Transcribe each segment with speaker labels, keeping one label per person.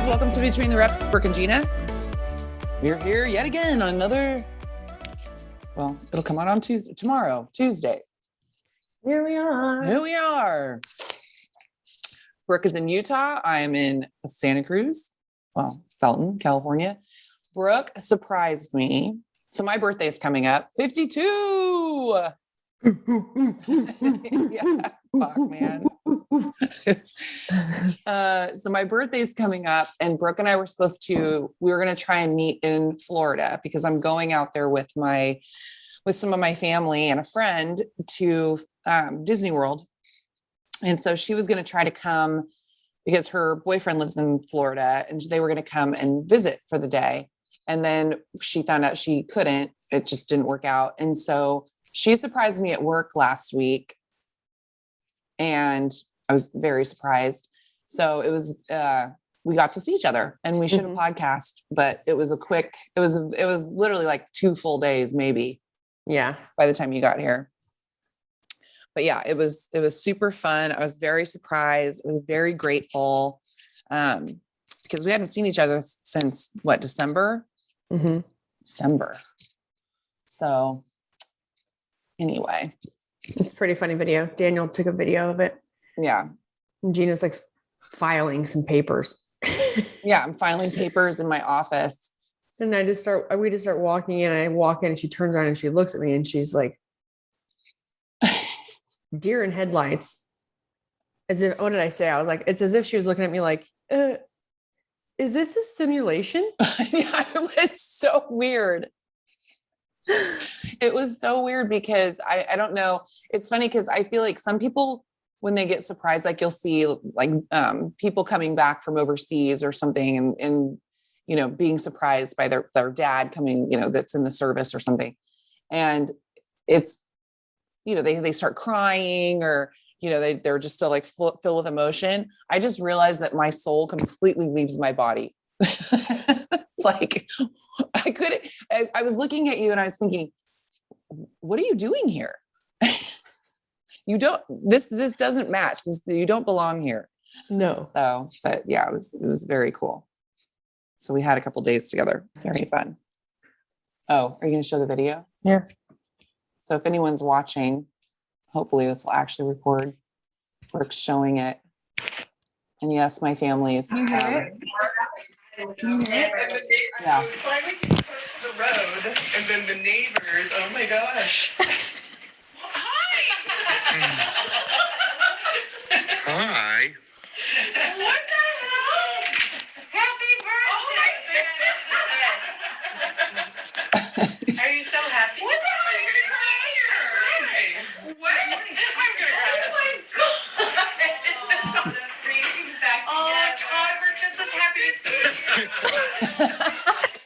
Speaker 1: guys, welcome to Between the Reps with Brooke and Jeanna. We're here yet again on another, well, it'll come out on tomorrow, Tuesday.
Speaker 2: Here we are.
Speaker 1: Brooke is in Utah. I'm in Santa Cruz, Felton, California. Brooke surprised me. So my birthday is coming up, 52. Yeah, fuck, man. So my birthday is coming up, and Brooke and I were we were going to try and meet in Florida because I'm going out there with some of my family and a friend to Disney World. And so she was going to try to come because her boyfriend lives in Florida, and they were going to come and visit for the day. And then she found out she couldn't, it just didn't work out. And so she surprised me at work last week, and I was very surprised. So it was, we got to see each other, and we should have podcast, but it was it was literally like 2 full days, maybe.
Speaker 2: Yeah.
Speaker 1: By the time you got here. But yeah, it was super fun. I was very surprised. I was very grateful. Because we hadn't seen each other since December?
Speaker 2: Mm-hmm.
Speaker 1: December. So anyway.
Speaker 2: It's a pretty funny video. Daniel took a video of it.
Speaker 1: Yeah.
Speaker 2: And Gina's like filing some papers.
Speaker 1: Yeah. I'm filing papers in my office.
Speaker 2: And we just start walking in. I walk in and she turns around and she looks at me and she's like, deer in headlights. As if, what did I say? I was like, it's as if she was looking at me like, is this a simulation?
Speaker 1: Yeah, it was so weird. It was so weird because I don't know. It's funny because I feel like some people, when they get surprised, like you'll see like people coming back from overseas or something and you know, being surprised by their dad coming, you know, that's in the service or something. And it's, you know, they start crying or, you know, they're just still like filled with emotion. I just realized that my soul completely leaves my body. It's like, I was looking at you and I was thinking, what are you doing here? You don't, this doesn't match. You don't belong here.
Speaker 2: No.
Speaker 1: So, but yeah, it was very cool. So we had a couple days together. Very fun. Oh, are you going to show the video?
Speaker 2: Yeah.
Speaker 1: So if anyone's watching, hopefully this will actually record. Brooke's showing it. And yes, my family is.
Speaker 3: Yeah.
Speaker 1: Yeah.
Speaker 3: Finally came close to the road, and then the neighbors. Oh my gosh! Hi.
Speaker 4: Hi.
Speaker 3: What the hell? Happy birthday! Are you so happy? What the hell are you gonna cry here? What? I'm gonna cry. Oh my god! Oh, Todd, we're just as happy to see you.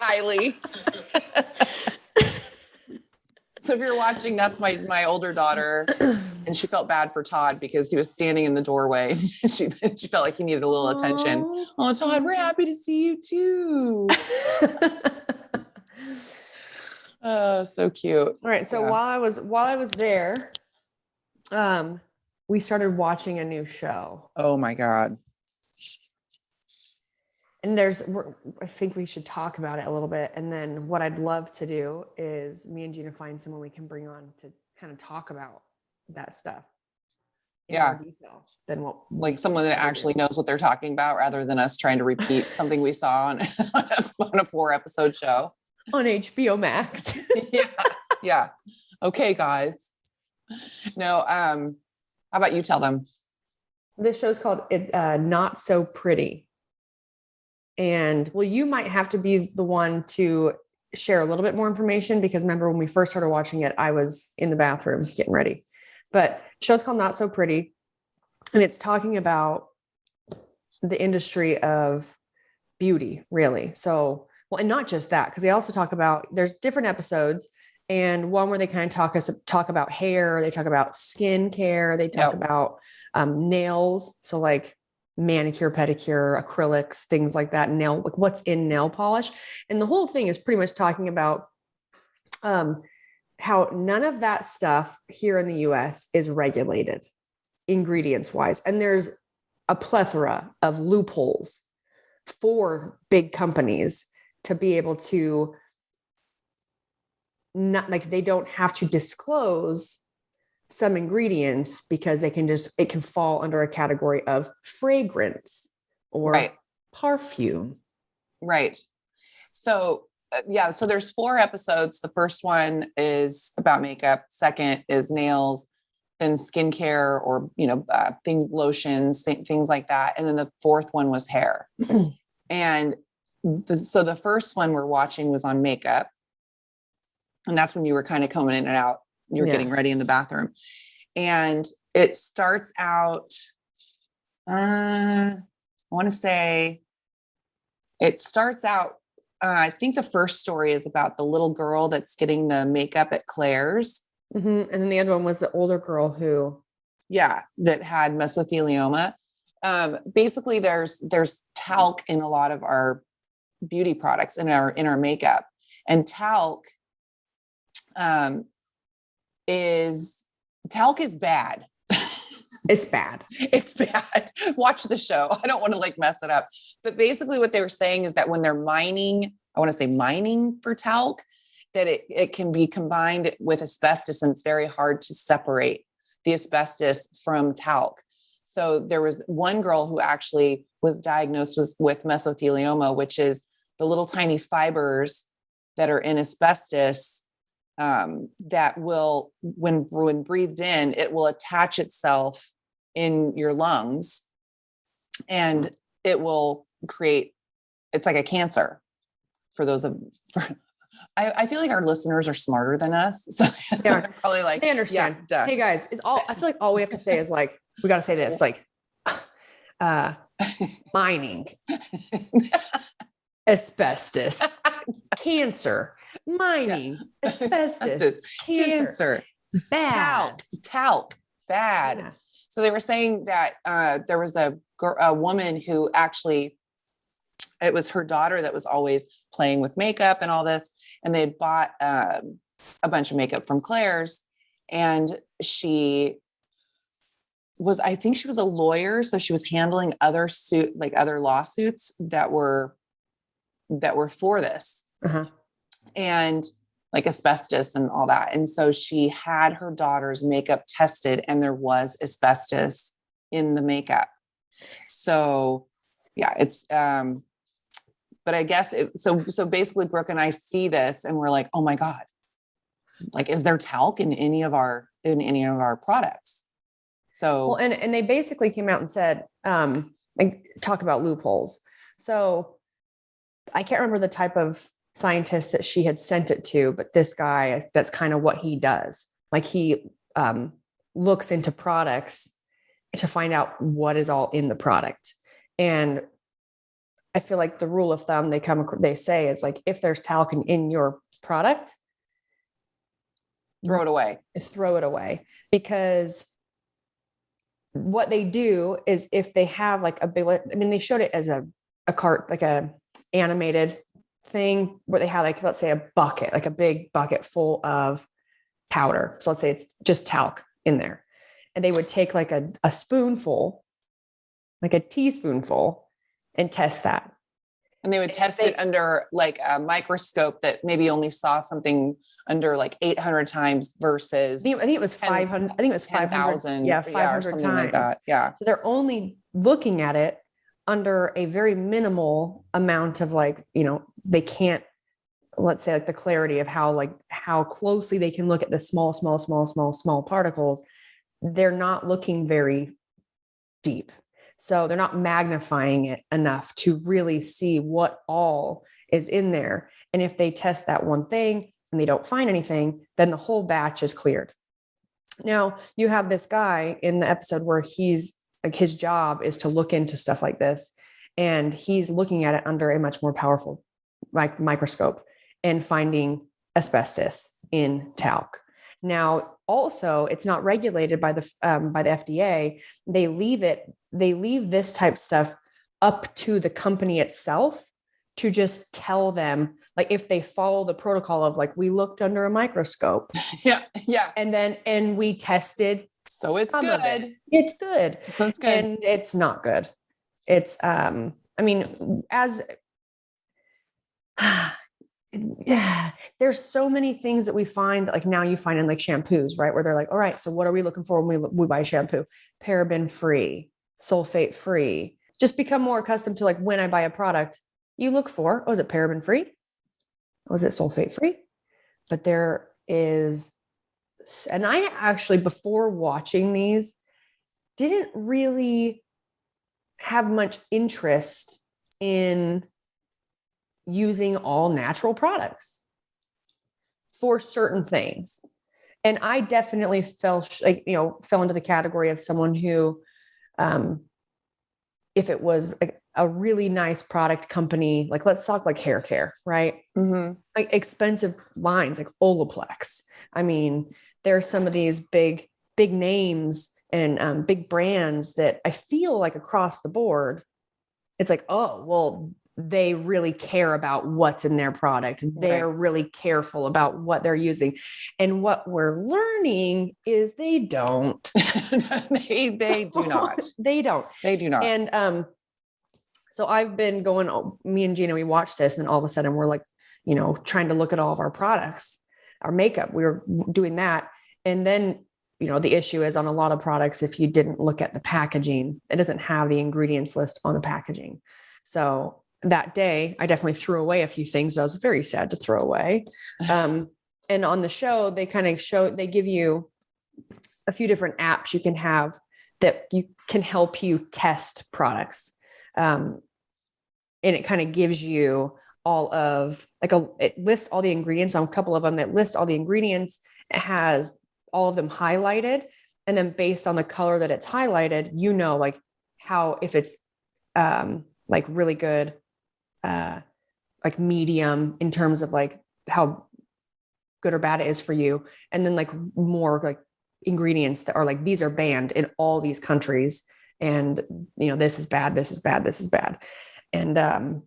Speaker 1: Kylie. So if you're watching, that's my older daughter, and she felt bad for Todd because he was standing in the doorway. She felt like he needed a little attention. Oh, Todd, we're happy to see you too. Oh, so cute.
Speaker 2: All right. So
Speaker 1: Yeah.
Speaker 2: while I was there, we started watching a new show.
Speaker 1: Oh my God.
Speaker 2: And I think we should talk about it a little bit. And then what I'd love to do is me and Jeanna find someone we can bring on to kind of talk about that stuff. In more detail than what,
Speaker 1: Like someone that actually knows what they're talking about rather than us trying to repeat something we saw on a 4-episode show.
Speaker 2: On HBO Max.
Speaker 1: Yeah. Okay, guys. No, how about you tell them?
Speaker 2: This show's called Not So Pretty. And well, you might have to be the one to share a little bit more information because remember when we first started watching it, I was in the bathroom getting ready. But the show's called Not So Pretty. And it's talking about the industry of beauty, really. So, well, and not just that, because they also talk about, there's different episodes and one where they kind of talk about hair, they talk about skin care, they talk about nails. So like manicure, pedicure, acrylics, things like that, like what's in nail polish. And the whole thing is pretty much talking about how none of that stuff here in the US is regulated ingredients wise. And there's a plethora of loopholes for big companies to be able to not like, they don't have to disclose some ingredients because they can just, it can fall under a category of fragrance or perfume.
Speaker 1: Right. So yeah, so there's 4 episodes. The first one is about makeup. Second is nails, then skincare or, things, lotions, things like that. And then the 4th one was hair. And so the first one we're watching was on makeup. And that's when you were kind of coming in and out. You're getting ready in the bathroom. And it starts out, I want to say it starts out, I think the first story is about the little girl that's getting the makeup at Claire's.
Speaker 2: Mm-hmm. And then the other one was the older girl who.
Speaker 1: Yeah. That had mesothelioma. Basically there's talc in a lot of our beauty products in our makeup, and talc is bad.
Speaker 2: It's bad.
Speaker 1: It's bad. Watch the show. I don't want to mess it up. But basically what they were saying is that when they're mining for talc, that it can be combined with asbestos, and it's very hard to separate the asbestos from talc. So there was one girl who actually was diagnosed with mesothelioma, which is the little tiny fibers that are in asbestos that will, when breathed in, it will attach itself in your lungs, and it will create, it's like a cancer for those I feel like our listeners are smarter than us. So they're probably
Speaker 2: they understand. Yeah, hey guys, I feel like all we have to say is we got to say this, mining, asbestos, cancer, mining, asbestos, cancer, bad,
Speaker 1: talc, bad. Yeah. So they were saying that there was a woman who actually, it was her daughter that was always playing with makeup and all this. And they had bought a bunch of makeup from Claire's, and I think she was a lawyer. So she was handling other lawsuits that were for this.
Speaker 2: Uh-huh.
Speaker 1: And asbestos and all that. And so she had her daughter's makeup tested, and there was asbestos in the makeup. So yeah, it's, but I guess so basically Brooke and I see this and we're like, oh my God, is there talc in any of our products? So,
Speaker 2: well, and they basically came out and said, talk about loopholes. So I can't remember the type of scientist that she had sent it to, but this guy, that's kind of what he does. He looks into products to find out what is all in the product. And I feel like the rule of thumb they say is if there's talc in your product,
Speaker 1: throw it away, because what they do is if they have they showed it as a cart, a animated thing where they had let's say a bucket, a big bucket full of powder. So let's say it's just talc in there, and they would take a spoonful, a teaspoonful, and test that. And they would test it under a microscope that maybe only saw something under 800 times versus
Speaker 2: I think it was 500. I think it was 500,000. Yeah, 500
Speaker 1: something
Speaker 2: times.
Speaker 1: Like that. Yeah.
Speaker 2: So they're only looking at it under a very minimal amount of they can't, let's say the clarity of how closely they can look at the small particles. They're not looking very deep. So they're not magnifying it enough to really see what all is in there. And if they test that one thing and they don't find anything, then the whole batch is cleared. Now you have this guy in the episode where he's his job is to look into stuff like this. And he's looking at it under a much more powerful microscope and finding asbestos in talc. Now, also, it's not regulated by the FDA. They leave this type of stuff up to the company itself to just tell them, if they follow the protocol of we looked under a microscope.
Speaker 1: Yeah. Yeah.
Speaker 2: And we tested.
Speaker 1: So it's good.
Speaker 2: It's good.
Speaker 1: So it's good.
Speaker 2: And it's not good. It's, I mean, yeah, there's so many things that we find that like now you find in like shampoos, right? Where they're like, all right, so what are we looking for when we buy shampoo? Paraben free, sulfate free. Just become more accustomed to like when I buy a product, you look for, oh, is it paraben free? Oh, is it sulfate free? But there is, and I actually, before watching these, didn't really have much interest in using all natural products for certain things. And I definitely fell into the category of someone who, if it was a really nice product company, like let's talk like hair care, right?
Speaker 1: Mm-hmm.
Speaker 2: Like expensive lines, like Olaplex. I mean, there are some of these big names and big brands that I feel like across the board, it's like, oh, well, they really care about what's in their product. They're really careful about what they're using. And what we're learning is they don't.
Speaker 1: they do not.
Speaker 2: They don't.
Speaker 1: They do not.
Speaker 2: And so I've been going, me and Jeanna, we watched this, and then all of a sudden we're like, trying to look at all of our products, our makeup. We were doing that. And then, the issue is on a lot of products, if you didn't look at the packaging, it doesn't have the ingredients list on the packaging. So that day, I definitely threw away a few things that I was very sad to throw away. And on the show, they kind of they give you a few different apps you can have that you can help you test products. And it kind of gives you all of it lists all the ingredients on a couple of them that list all the ingredients. It has all of them highlighted. And then based on the color that it's highlighted, like how, if it's like really good, like medium in terms of like how good or bad it is for you. And then like more like ingredients that are like, these are banned in all these countries. And, this is bad, this is bad, this is bad. And,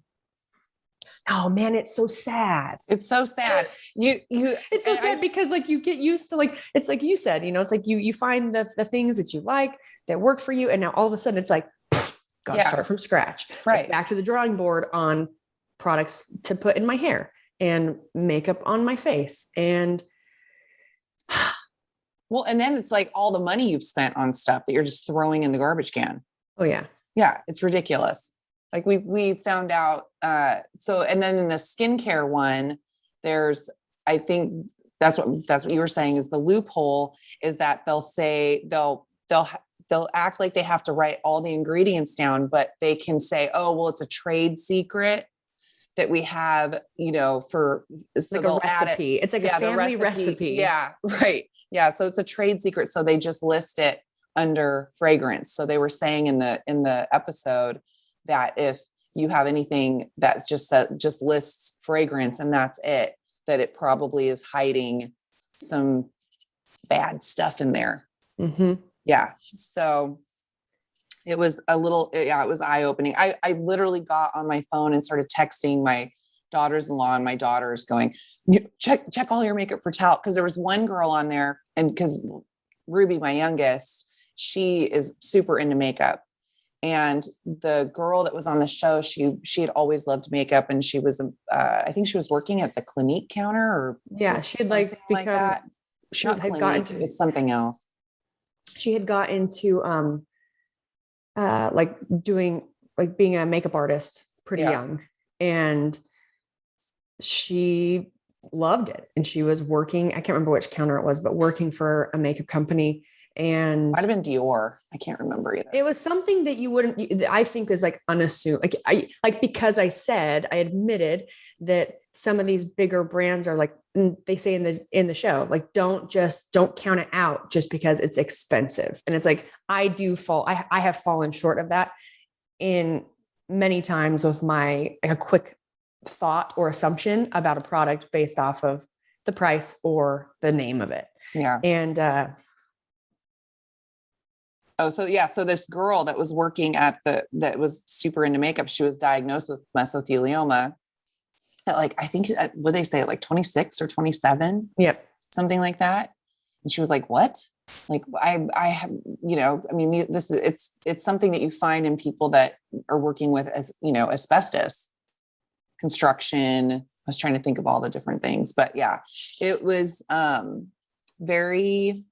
Speaker 2: oh man, it's so sad.
Speaker 1: It's so sad.
Speaker 2: It's so sad because like you get used to like, it's like you said, it's like you find the things that you like that work for you. And now all of a sudden it's like, gotta start from scratch.
Speaker 1: Right.
Speaker 2: Like back to the drawing board on products to put in my hair and makeup on my face. And
Speaker 1: well, and then it's like all the money you've spent on stuff that you're just throwing in the garbage can.
Speaker 2: Oh yeah.
Speaker 1: Yeah. It's ridiculous. Like we found out, and then in the skincare one, I think that's what you were saying is the loophole is that they'll say they'll act like they have to write all the ingredients down, but they can say, oh, well, it's a trade secret that we have, for so
Speaker 2: like a recipe. It's like a family recipe.
Speaker 1: Yeah. Right. Yeah. So it's a trade secret. So they just list it under fragrance. So they were saying in the episode that if you have anything that just lists fragrance and that's it, that it probably is hiding some bad stuff in there.
Speaker 2: Mm-hmm.
Speaker 1: Yeah. So it was it was eye-opening. I literally got on my phone and started texting my daughters-in-law and my daughters going, check all your makeup for talc. Cause there was one girl on there, and cause Ruby, my youngest, she is super into makeup. And the girl that was on the show, she had always loved makeup, and she was, I think she was working at the Clinique counter, or
Speaker 2: she had like become,
Speaker 1: that.
Speaker 2: She
Speaker 1: Not
Speaker 2: had
Speaker 1: Clinique,
Speaker 2: gotten to,
Speaker 1: it's something else.
Speaker 2: She had got into like doing like being a makeup artist pretty young, and she loved it. And she was working, I can't remember which counter it was, but working for a makeup company. And
Speaker 1: might have been Dior. I can't remember either.
Speaker 2: It was something that I think was like unassumed. Because I admitted that some of these bigger brands are like, they say in the show, like, don't count it out just because it's expensive. And it's like, I have fallen short of that in many times with a quick thought or assumption about a product based off of the price or the name of it.
Speaker 1: Yeah.
Speaker 2: And,
Speaker 1: so this girl that was working that was super into makeup, she was diagnosed with mesothelioma at like, I think, what they say, like 26 or 27?
Speaker 2: Yep.
Speaker 1: Something like that. And she was like, what? Like I have, I mean, it's something that you find in people that are working with, as asbestos, construction. I was trying to think of all the different things, but yeah, it was very,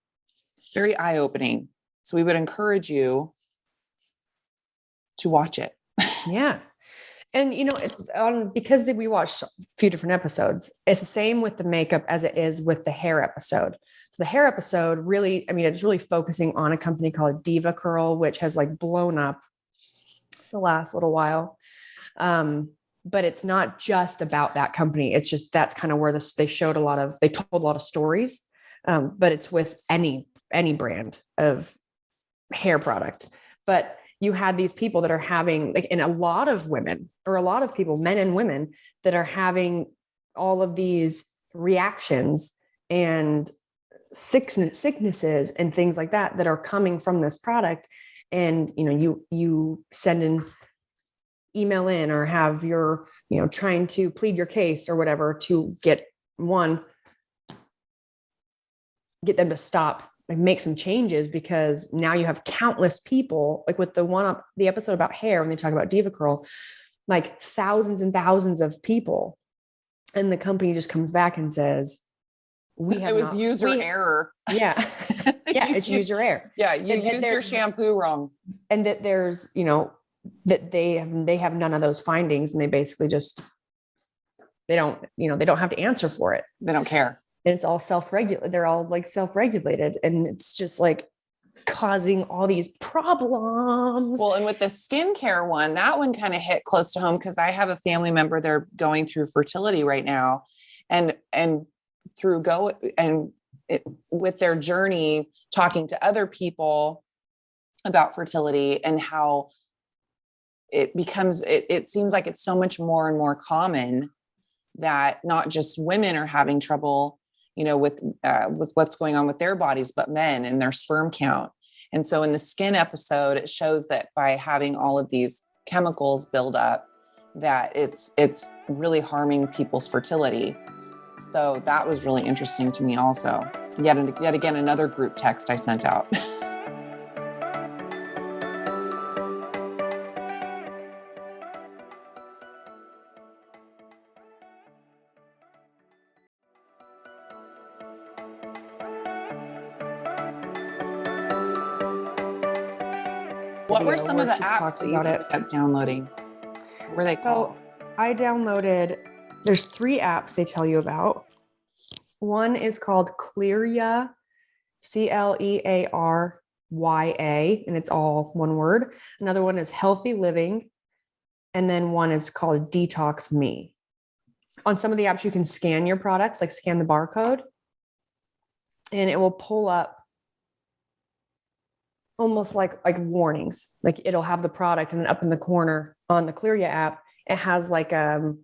Speaker 1: very eye-opening. So we would encourage you to watch it.
Speaker 2: Yeah. And, because we watched a few different episodes, it's the same with the makeup as it is with the hair episode. So the hair episode really, it's really focusing on a company called Diva Curl, which has like blown up the last little while. But it's not just about that company. It's just, that's kind of where they told a lot of stories. But it's with any brand of hair product. But you had these people that are having, like, and a lot of women, or a lot of people, men and women, that are having all of these reactions and sicknesses and things like that are coming from this product. And, you send an email in, or have your, trying to plead your case or whatever to get them to stop, like, make some changes, because now you have countless people, like with the episode about hair, when they talk about Diva Curl, like thousands and thousands of people. And the company just comes back and says,
Speaker 1: it was user error.
Speaker 2: Yeah. Yeah. It's user error.
Speaker 1: Yeah. You used your shampoo wrong.
Speaker 2: And that there's, that they have none of those findings, and they basically just, they don't have to answer for it.
Speaker 1: They don't care.
Speaker 2: And it's all self-regulated. They're all like self-regulated. And it's just like causing all these problems.
Speaker 1: Well, and with the skincare one, that one kind of hit close to home, because I have a family member, they're going through fertility right now, and with their journey, talking to other people about fertility, and how it seems like it's so much more and more common that not just women are having trouble, with what's going on with their bodies, but men and their sperm count. And so in the skin episode, it shows that by having all of these chemicals build up, that it's really harming people's fertility. So that was really interesting to me also. Yet again, another group text I sent out. What were some of the apps that you ended up downloading? What were they called?
Speaker 2: I downloaded, there's 3 apps they tell you about. One is called Clearya, Clearya, and it's all one word. Another one is Healthy Living. And then one is called Detox Me. On some of the apps, you can scan your products, like scan the barcode, and it will pull up almost like warnings. Like, it'll have the product, and then up in the corner on the Clearya app, it has like if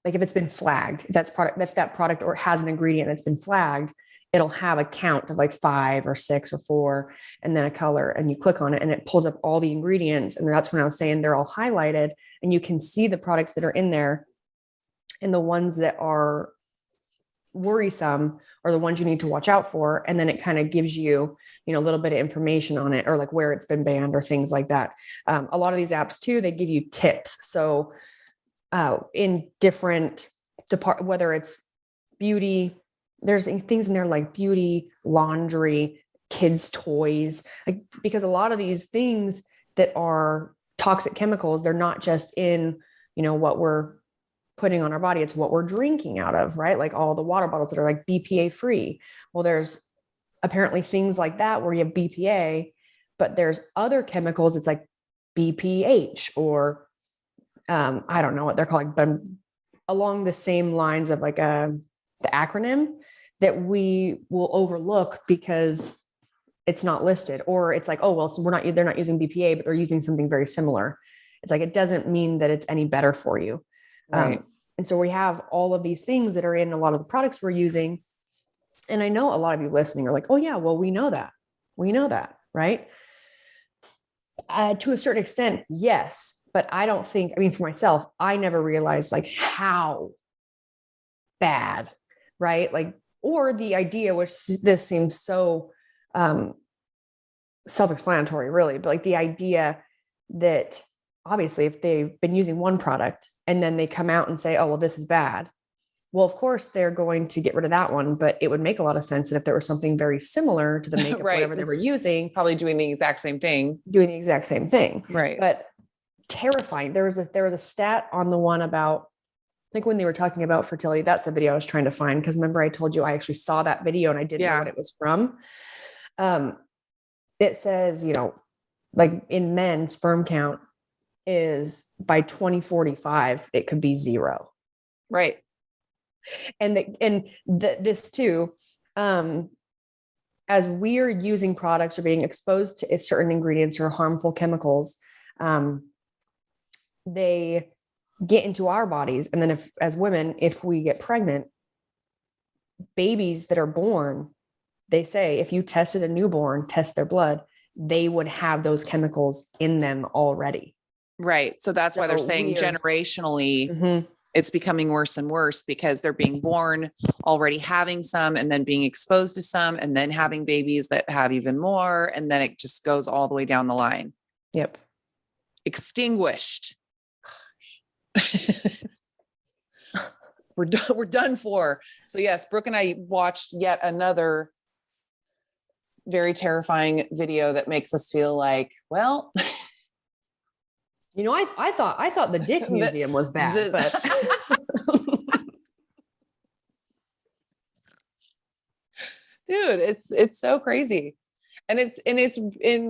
Speaker 2: it's been flagged, if that product or has an ingredient that's been flagged, it'll have a count of like 5 or 6 or 4, and then a color, and you click on it and it pulls up all the ingredients. And that's when I was saying they're all highlighted, and you can see the products that are in there, and the ones that are worrisome are the ones you need to watch out for. And then it kind of gives you, a little bit of information on it, or like where it's been banned or things like that. A lot of these apps too, they give you tips. So in different whether it's beauty, there's things in there like beauty, laundry, kids' toys, like, because a lot of these things that are toxic chemicals, they're not just in, what we're putting on our body, it's what we're drinking out of, right? Like all the water bottles that are like BPA free. Well, there's apparently things like that where you have BPA, but there's other chemicals. It's like BPH, or I don't know what they're called, but along the same lines of like the acronym that we will overlook because it's not listed, or it's like, oh, well, so they're not using BPA, but they're using something very similar. It's like, it doesn't mean that it's any better for you.
Speaker 1: Right.
Speaker 2: And so we have all of these things that are in a lot of the products we're using. And I know a lot of you listening are like, oh yeah, well, we know that, right? To a certain extent, yes. But I don't think, for myself, I never realized like how bad, right? Like, or the idea, which this seems so self-explanatory really, but like the idea that obviously if they've been using one product and then they come out and say, oh, well, this is bad. Well, of course they're going to get rid of that one, but it would make a lot of sense that if there was something very similar to the makeup,
Speaker 1: Right.
Speaker 2: whatever they were using,
Speaker 1: Probably doing the exact same thing.
Speaker 2: doing the exact same thing.
Speaker 1: Right.
Speaker 2: But terrifying. There was a stat on the one about, I think when they were talking about fertility, that's the video I was trying to find. Cause remember I told you I actually saw that video and I didn't know what it was from. It says, you know, like in men, sperm count is by 2045, it could be 0.
Speaker 1: Right.
Speaker 2: This too, as we are using products or being exposed to certain ingredients or harmful chemicals, they get into our bodies. And then if, as women, if we get pregnant, babies that are born, they say, if you tested a newborn, test their blood, they would have those chemicals in them already.
Speaker 1: Right. So that's why they're saying generationally, it's becoming worse and worse because they're being born already having some and then being exposed to some and then having babies that have even more. And then it just goes all the way down the line.
Speaker 2: Yep.
Speaker 1: Extinguished. We're done for. So yes, Brooke and I watched yet another very terrifying video that makes us feel like, well,
Speaker 2: you know, I thought the dick museum was bad, but
Speaker 1: dude, it's so crazy. And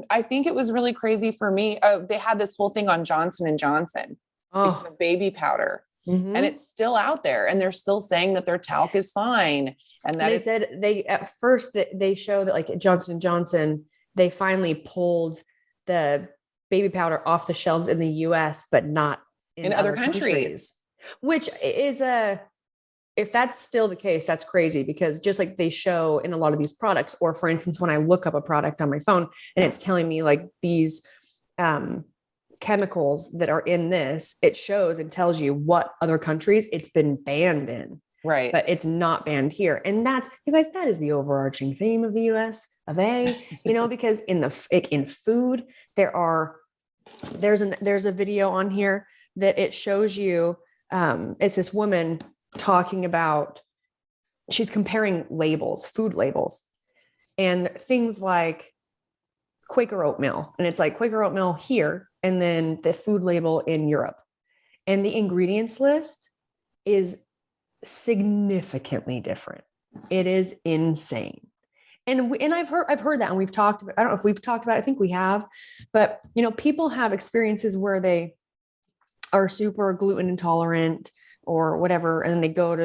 Speaker 1: I think it was really crazy for me. They had this whole thing on Johnson & Johnson, the baby powder. And it's still out there and they're still saying that their talc is fine. And that
Speaker 2: they said at first that they show that like at Johnson & Johnson, they finally pulled the baby powder off the shelves in the US, but not in other countries. Which is if that's still the case, that's crazy because just like they show in a lot of these products, or for instance, when I look up a product on my phone and it's telling me like these, chemicals that are in this, it shows and tells you what other countries it's been banned in.
Speaker 1: Right.
Speaker 2: But it's not banned here. And that's, you guys, that is the overarching theme of the US of A, you know, because in food, there's a video on here that it shows you, it's this woman talking about, she's comparing labels, food labels, and things like Quaker oatmeal. And it's like Quaker oatmeal here, and then the food label in Europe. And the ingredients list is significantly different. It is insane. And I've heard that, and we've talked about, I don't know if we've talked about it, I think we have, but you know, people have experiences where they are super gluten intolerant or whatever, and then they go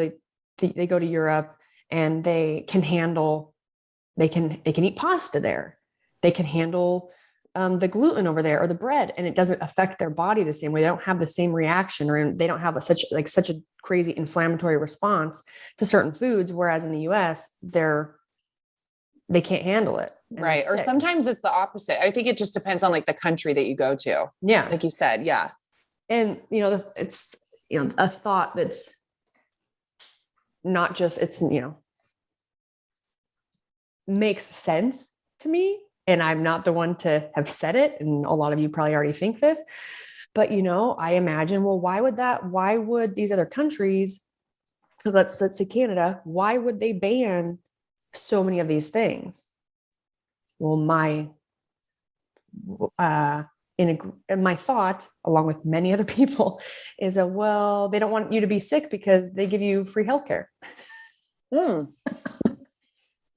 Speaker 2: to Europe and they can eat pasta there. They can handle the gluten over there or the bread, and it doesn't affect their body the same way. They don't have the same reaction, or they don't have such a crazy inflammatory response to certain foods. Whereas in the US, they can't handle it.
Speaker 1: Right. Or sometimes it's the opposite. I think it just depends on like the country that you go to.
Speaker 2: Yeah.
Speaker 1: Like you said. Yeah.
Speaker 2: And you know, it's, you know, a thought that's not just, it's, you know, makes sense to me. And I'm not the one to have said it. And a lot of you probably already think this, but you know, I imagine, well, why would these other countries, let's say Canada, why would they ban so many of these things? Well, my thought, along with many other people, is they don't want you to be sick because they give you free healthcare. You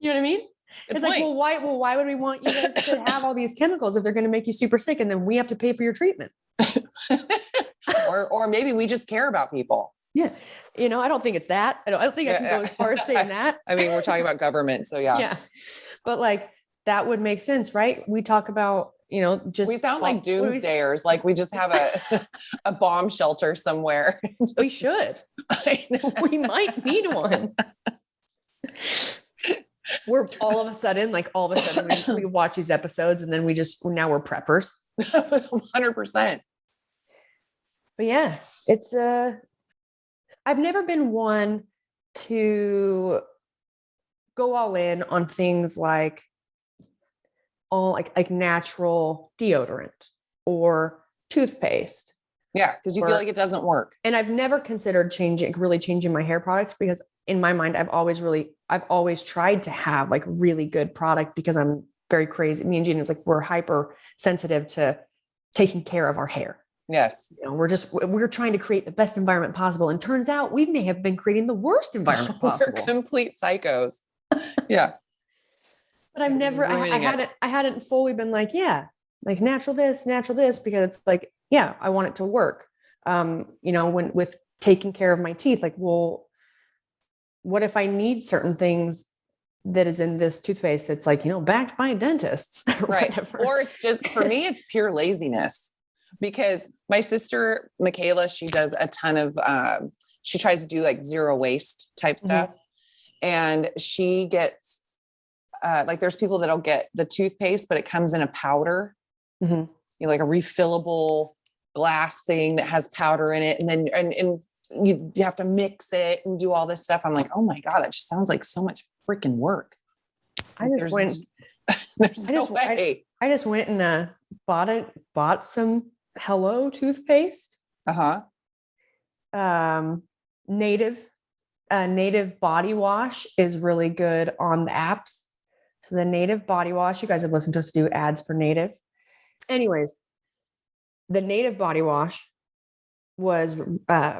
Speaker 2: know what I mean? Good point. Like, why would we want you guys to have all these chemicals if they're going to make you super sick and then we have to pay for your treatment?
Speaker 1: or maybe we just care about people.
Speaker 2: Yeah. You know, I don't think it's that. I don't think I can go as far as saying that.
Speaker 1: I mean, we're talking about government. So yeah.
Speaker 2: Yeah. But like, that would make sense, right? We talk about, you know, just.
Speaker 1: We sound like doomsdayers. Like we just have a bomb shelter somewhere.
Speaker 2: We should. We might need one. We're all of a sudden we watch these episodes and then now we're preppers.
Speaker 1: 100%.
Speaker 2: But yeah, it's I've never been one to go all in on things like all like natural deodorant or toothpaste.
Speaker 1: Yeah. Cause you feel like it doesn't work.
Speaker 2: And I've never considered really changing my hair product because in my mind, I've always tried to have like really good product because I'm very crazy. Me and Jeanna, it's like, we're hyper sensitive to taking care of our hair.
Speaker 1: Yes.
Speaker 2: You know, we're trying to create the best environment possible. And turns out we may have been creating the worst environment possible.
Speaker 1: We're complete psychos. Yeah.
Speaker 2: But I've never, I hadn't fully been like, yeah, like natural this, because it's like, yeah, I want it to work. You know, when with taking care of my teeth, like, well, what if I need certain things that is in this toothpaste that's like, you know, backed by dentists,
Speaker 1: right? Or it's just, for me, it's pure laziness. Because my sister, Michaela, she does a ton of, she tries to do like zero waste type stuff. And she gets, like there's people that'll get the toothpaste, but it comes in a powder, you know, like a refillable glass thing that has powder in it. And then, and you have to mix it and do all this stuff. I'm like, oh my God, that just sounds like so much freaking work.
Speaker 2: I just went,
Speaker 1: there's no way.
Speaker 2: I just went and bought some Hello toothpaste. Native body wash is really good on the apps. So the Native body wash, you guys have listened to us do ads for Native. Anyways, the Native body wash was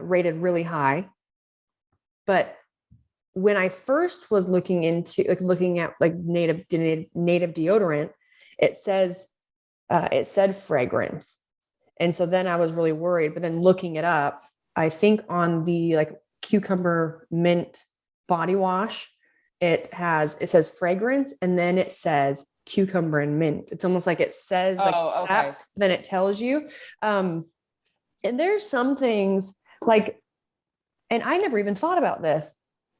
Speaker 2: rated really high. But when I first was looking at native deodorant, it said fragrance. And so then I was really worried, but then looking it up, I think on the like cucumber mint body wash, it says fragrance and then it says cucumber and mint. It's almost like it says that, then it tells you. And there's some things like, and I never even thought about this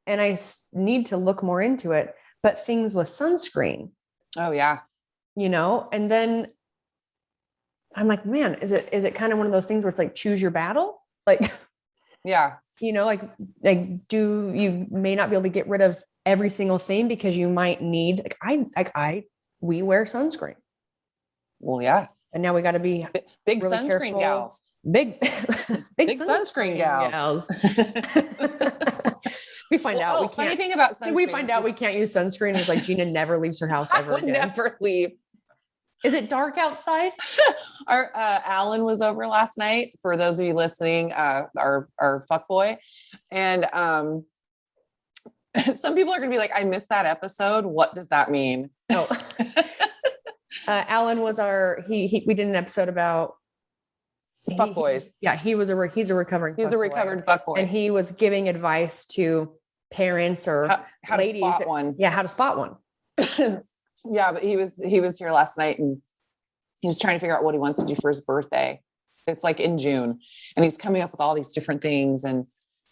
Speaker 2: and I need to look more into it, but things with sunscreen.
Speaker 1: Oh yeah.
Speaker 2: You know, and then I'm like, man, is it kind of one of those things where it's like, choose your battle? Like,
Speaker 1: yeah,
Speaker 2: you know, like you may not be able to get rid of every single thing because you might need, we wear sunscreen.
Speaker 1: Well, yeah.
Speaker 2: And now we got to be
Speaker 1: big
Speaker 2: really
Speaker 1: sunscreen
Speaker 2: careful.
Speaker 1: gals.
Speaker 2: Big
Speaker 1: sunscreen gals.
Speaker 2: We find out we can't.
Speaker 1: Funny thing about sunscreen.
Speaker 2: We find out we can't use sunscreen. It's like Jeanna never leaves her house ever again.
Speaker 1: Never leave.
Speaker 2: Is it dark outside?
Speaker 1: Our Alan was over last night. For those of you listening, our fuckboy, and some people are going to be like, "I missed that episode. What does that mean?"
Speaker 2: Oh, Alan was we did an episode about
Speaker 1: fuckboys.
Speaker 2: He's a recovering
Speaker 1: fuckboy,
Speaker 2: and he was giving advice to parents or
Speaker 1: how
Speaker 2: ladies
Speaker 1: to spot one.
Speaker 2: Yeah, how to spot one.
Speaker 1: Yeah, but he was here last night and he was trying to figure out what he wants to do for his birthday. It's like in June and he's coming up with all these different things. And,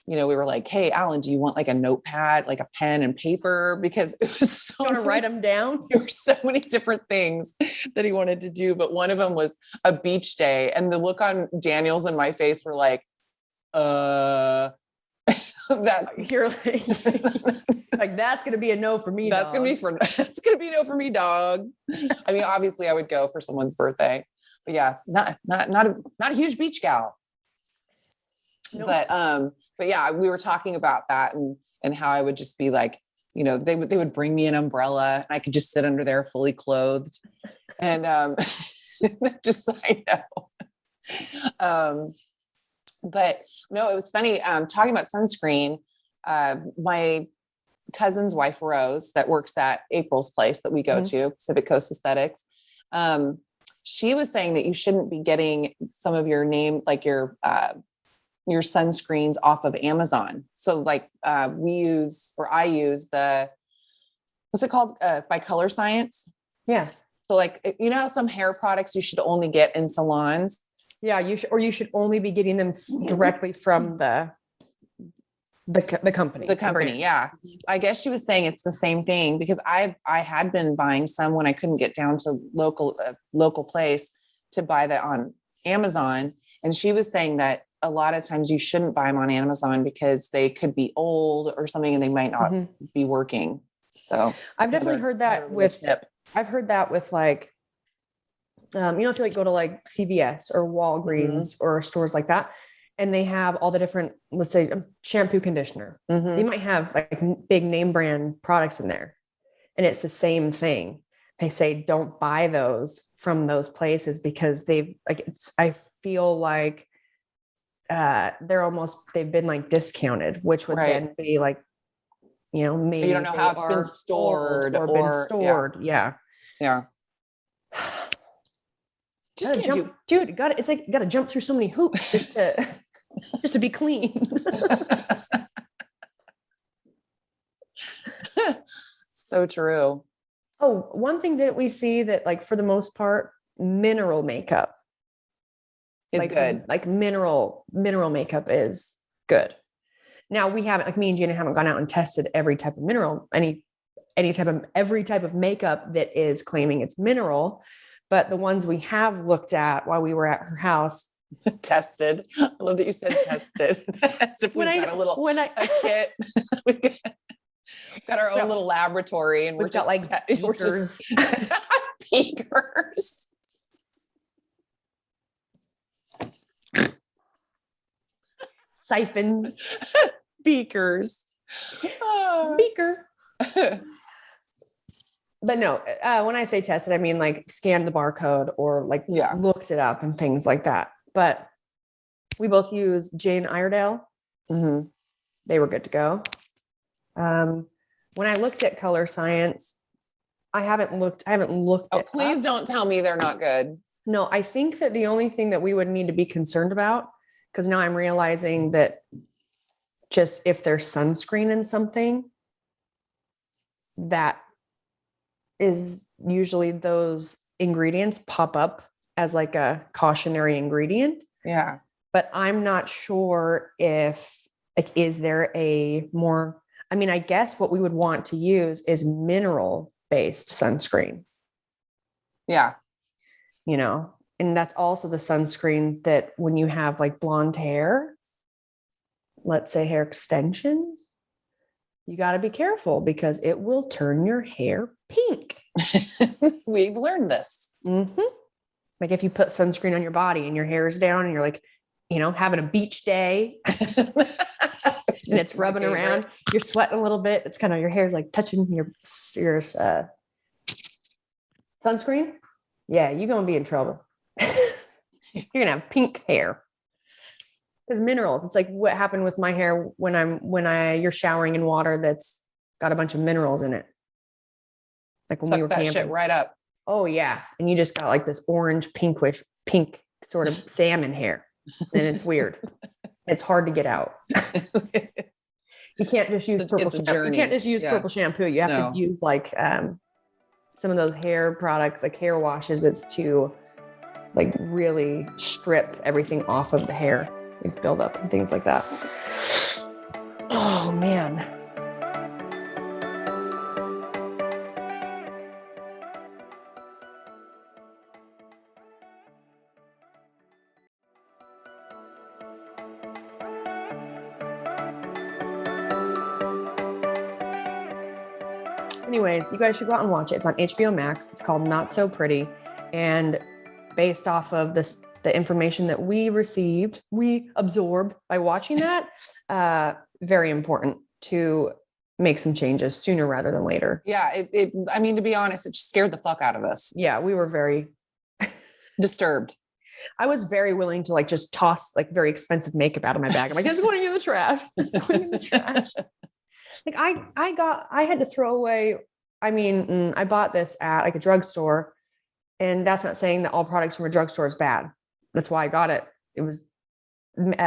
Speaker 1: you know, we were like, hey, Alan, do you want like a notepad, like a pen and paper? Because it was so
Speaker 2: you want to write them down.
Speaker 1: There were so many different things that he wanted to do. But one of them was a beach day. And the look on Daniel's and my face were like, that
Speaker 2: you're like that's gonna be a no for me.
Speaker 1: That's gonna be a no for me, dog. I mean, obviously I would go for someone's birthday, but yeah, not a huge beach gal. Nope. But yeah, we were talking about that and how I would just be like, you know, they would bring me an umbrella and I could just sit under there fully clothed. And just I know. But no, it was funny. Talking about sunscreen, my cousin's wife, Rose, that works at April's place that we go to, Pacific Coast Aesthetics. She was saying that you shouldn't be getting some of your your sunscreens off of Amazon. So like, I use what's it called? By Color Science.
Speaker 2: Yeah.
Speaker 1: So like, you know, how some hair products you should only get in salons.
Speaker 2: Yeah, you should only be getting them directly from the company.
Speaker 1: The company, yeah. I guess she was saying it's the same thing because I had been buying some when I couldn't get down to local place to buy that on Amazon, and she was saying that a lot of times you shouldn't buy them on Amazon because they could be old or something and they might not be working. So
Speaker 2: I've definitely heard that with. I've heard that with like if you like go to like CVS or Walgreens or stores like that, and they have all the different, let's say, shampoo, conditioner, they might have like big name brand products in there, and it's the same thing. They say, don't buy those from those places because they've like, I feel like they've been like discounted, which would then be like, maybe
Speaker 1: you don't know how it's been stored
Speaker 2: or been stored. Yeah. Just it's like got to jump through so many hoops just to be clean.
Speaker 1: So true.
Speaker 2: Oh, one thing that we see that, like, for the most part, mineral makeup
Speaker 1: is good.
Speaker 2: Like mineral makeup is good. Now we haven't, like me and Jeanna haven't gone out and tested every type of mineral, every type of makeup that is claiming it's mineral, but the ones we have looked at while we were at her house.
Speaker 1: Tested. I love that you said tested. As if we've got a kit. We've got our own little laboratory, and we've got like beakers. Beakers.
Speaker 2: Siphons.
Speaker 1: Beakers.
Speaker 2: Beaker. But no, when I say tested, I mean like scanned the barcode or like looked it up and things like that. But we both use Jane Iredale. They were good to go. When I looked at Color Science, I haven't looked.
Speaker 1: Oh, please don't tell me they're not good.
Speaker 2: No, I think that the only thing that we would need to be concerned about, because now I'm realizing that just if there's sunscreen in something, that is usually those ingredients pop up as like a cautionary ingredient.
Speaker 1: Yeah.
Speaker 2: But I'm not sure if, like, is there a more, I mean, I guess what we would want to use is mineral-based sunscreen.
Speaker 1: Yeah.
Speaker 2: And that's also the sunscreen that when you have like blonde hair, let's say hair extensions, you got to be careful because it will turn your hair pink.
Speaker 1: We've learned this.
Speaker 2: Like if you put sunscreen on your body and your hair is down and you're like, having a beach day and it's rubbing around, you're sweating a little bit. It's kind of, your hair's like touching your sunscreen. Yeah, you're going to be in trouble. You're going to have pink hair. Because minerals, it's like what happened with my hair when you're showering in water that's got a bunch of minerals in it. Like when we were camping.
Speaker 1: Shit right up.
Speaker 2: Oh yeah. And you just got like this orange, pink sort of salmon hair. And it's weird. It's hard to get out. You can't just use purple shampoo. You can't just use purple shampoo. You have to use like some of those hair products, like hair washes. It's to like really strip everything off of the hair, like build up and things like that. Oh man. Anyways, you guys should go out and watch it. It's on HBO Max. It's called Not So Pretty. And based off of the information that we absorbed by watching that, very important to make some changes sooner rather than later.
Speaker 1: Yeah. I mean, to be honest, it just scared the fuck out of us.
Speaker 2: Yeah. We were very
Speaker 1: disturbed.
Speaker 2: I was very willing to like just toss like very expensive makeup out of my bag. I'm like, it's going in the trash. It's going in the trash. Like I had to throw away. I mean, I bought this at like a drugstore, and that's not saying that all products from a drugstore is bad. That's why I got it. It was, can't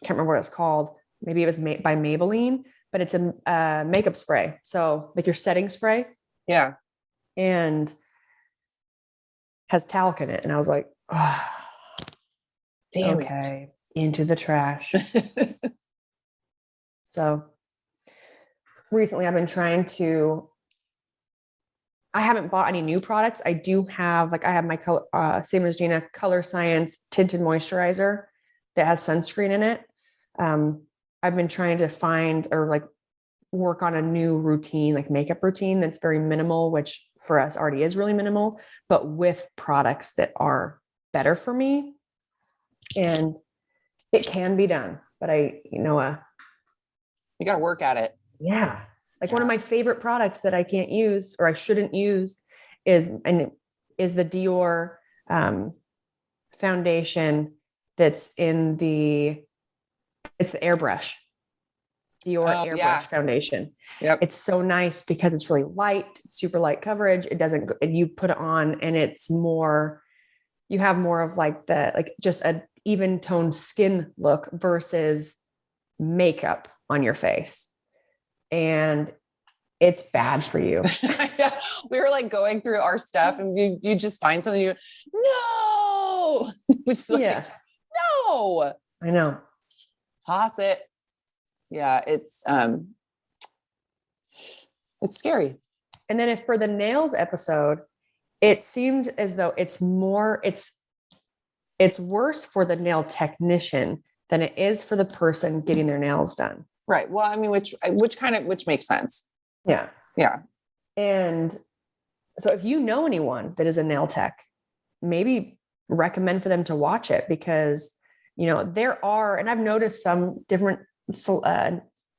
Speaker 2: remember what it's called. Maybe it was by Maybelline, but it's a makeup spray. So like your setting spray.
Speaker 1: Yeah.
Speaker 2: And has talc in it. And I was like, oh,
Speaker 1: damn
Speaker 2: okay, into the trash. So recently I've been trying to, I haven't bought any new products. I do have, like, I have my color, same as Jeanna, Color Science tinted moisturizer that has sunscreen in it. I've been trying to find or like work on a new routine, like makeup routine that's very minimal, which for us already is really minimal, but with products that are better for me. And it can be done, but
Speaker 1: you got to work at it.
Speaker 2: Yeah. Like one of my favorite products that I can't use or I shouldn't use is the Dior foundation that's it's the airbrush. Dior airbrush foundation.
Speaker 1: Yep.
Speaker 2: It's so nice because it's really light, super light coverage. It doesn't, you put it on and it's more, you have more of like just a even toned skin look versus makeup on your face. And it's bad for you.
Speaker 1: Yeah. We were like going through our stuff and you just find something no, which is like, no,
Speaker 2: I know.
Speaker 1: Toss it. Yeah. It's scary.
Speaker 2: And then if for the nails episode, it seemed as though it's worse for the nail technician than it is for the person getting their nails done.
Speaker 1: Right. Well, I mean, which makes sense.
Speaker 2: Yeah.
Speaker 1: Yeah.
Speaker 2: And so if you know anyone that is a nail tech, maybe recommend for them to watch it because, there are, and I've noticed some different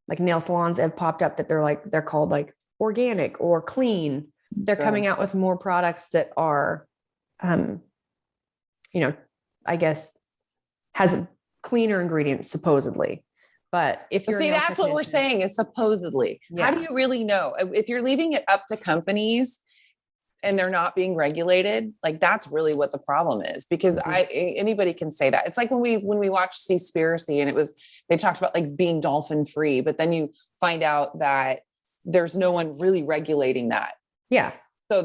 Speaker 2: like nail salons have popped up that they're called like organic or clean. They're coming out with more products that are, I guess has cleaner ingredients supposedly. But if you're
Speaker 1: that's what we're saying is supposedly. Yeah. How do you really know? If you're leaving it up to companies and they're not being regulated, like that's really what the problem is. Because anybody can say that. It's like when we watched Seaspiracy and they talked about like being dolphin free, but then you find out that there's no one really regulating that.
Speaker 2: Yeah.
Speaker 1: So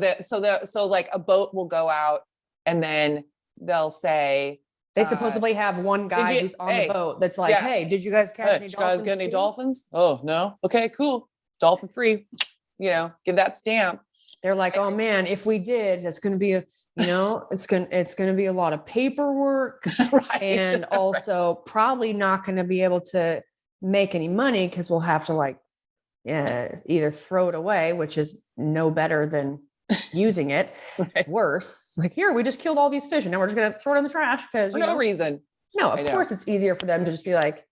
Speaker 1: like a boat will go out and then they'll say,
Speaker 2: they supposedly have one guy who's on the boat that's like, hey, did you guys catch any dolphins? Did you guys get any
Speaker 1: dolphins? Oh, no. Okay, cool. Dolphin free, give that stamp.
Speaker 2: They're like, oh man, if we did, that's going to be it's going to be a lot of paperwork
Speaker 1: right,
Speaker 2: and also probably not going to be able to make any money because we'll have to either throw it away, which is no better than using it. Right. Worse, like here, we just killed all these fish and now we're just going to throw it in the trash because
Speaker 1: for no reason.
Speaker 2: No, of course it's easier for them to just be like,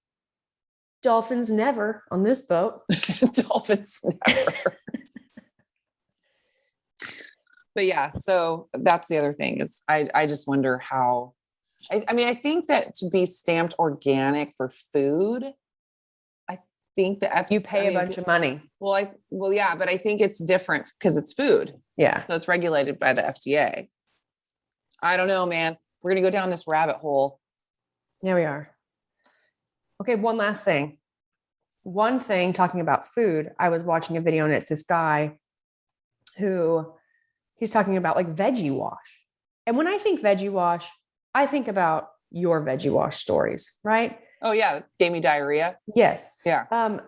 Speaker 2: dolphins never on this boat.
Speaker 1: Dolphins never. But yeah, so that's the other thing is I just wonder how, I think that to be stamped organic for food, I think that
Speaker 2: you pay a bunch of money.
Speaker 1: Well, yeah, but I think it's different because it's food.
Speaker 2: Yeah.
Speaker 1: So it's regulated by the FDA. I don't know, man. We're going to go down this rabbit hole.
Speaker 2: Yeah, we are. Okay. One last thing. One thing talking about food, I was watching a video and it's this guy who he's talking about like veggie wash. And when I think veggie wash, I think about your veggie wash stories, right?
Speaker 1: Oh yeah. It gave me diarrhea.
Speaker 2: Yes.
Speaker 1: Yeah.
Speaker 2: And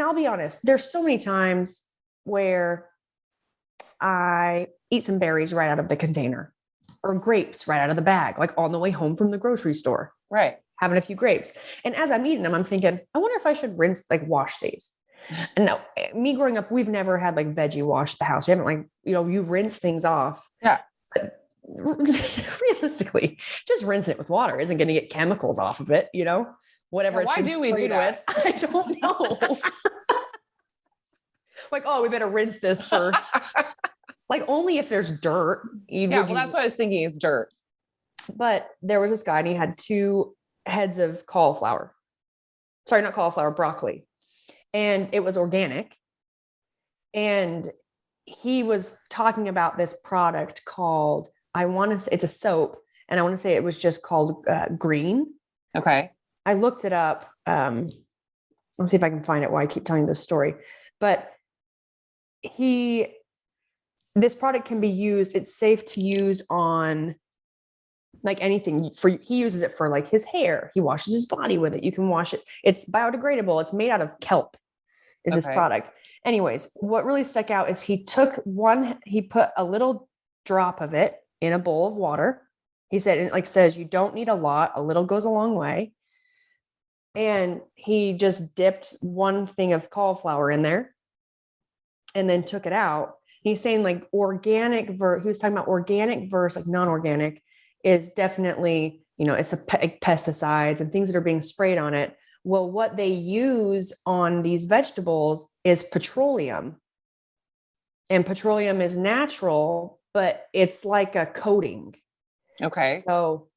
Speaker 2: I'll be honest, there's so many times where I eat some berries right out of the container or grapes right out of the bag, like on the way home from the grocery store,
Speaker 1: right?
Speaker 2: Having a few grapes. And as I'm eating them, I'm thinking, I wonder if I should wash these. And no, me growing up, we've never had like veggie wash the house. We haven't you rinse things off.
Speaker 1: Yeah.
Speaker 2: But realistically, just rinsing it with water isn't going to get chemicals off of it, whatever.
Speaker 1: Yeah, why do we do that?
Speaker 2: I don't know. Like, oh, we better rinse this first. Like only if there's dirt.
Speaker 1: That's what I was thinking is dirt.
Speaker 2: But there was this guy and he had 2 heads of cauliflower. Sorry, not cauliflower, broccoli. And it was organic. And he was talking about this product called, I want to say it's a soap. And I want to say it was just called Green.
Speaker 1: Okay.
Speaker 2: I looked it up. Let's see if I can find it while I keep telling this story. But this product can be used. It's safe to use on like anything he uses it for like his hair. He washes his body with it. You can wash it. It's biodegradable. It's made out of kelp is this product. Anyways, what really stuck out is he put a little drop of it in a bowl of water. He said, and like says, you don't need a lot. A little goes a long way. And he just dipped one thing of cauliflower in there and then took it out. He's saying like organic he was talking about organic versus like non-organic is definitely, it's the pesticides and things that are being sprayed on it. Well, what they use on these vegetables is petroleum. And petroleum is natural, but it's like a coating.
Speaker 1: Okay.
Speaker 2: So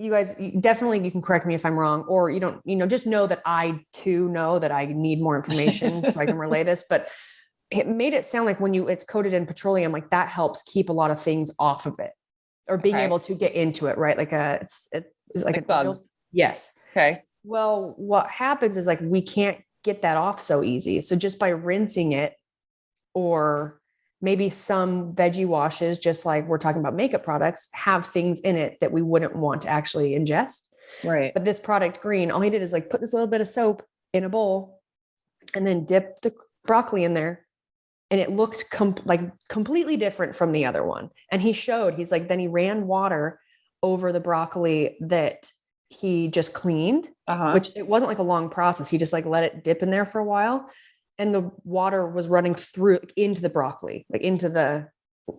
Speaker 2: you guys definitely, you can correct me if I'm wrong, or you don't, just know that I too know that I need more information so I can relay this, but it made it sound like when it's coated in petroleum, like that helps keep a lot of things off of it or being able to get into it. Right. Like it's like
Speaker 1: bugs.
Speaker 2: Yes.
Speaker 1: Okay.
Speaker 2: Well, what happens is like, we can't get that off so easy. So just by rinsing it, or maybe some veggie washes, just like we're talking about makeup products, have things in it that we wouldn't want to actually ingest.
Speaker 1: Right.
Speaker 2: But this product green, all he did is like put this little bit of soap in a bowl and then dip the broccoli in there. And it looked completely different from the other one. And he's like, then he ran water over the broccoli that he just cleaned, which it wasn't like a long process. He just like let it dip in there for a while. And the water was running through into the broccoli, like into the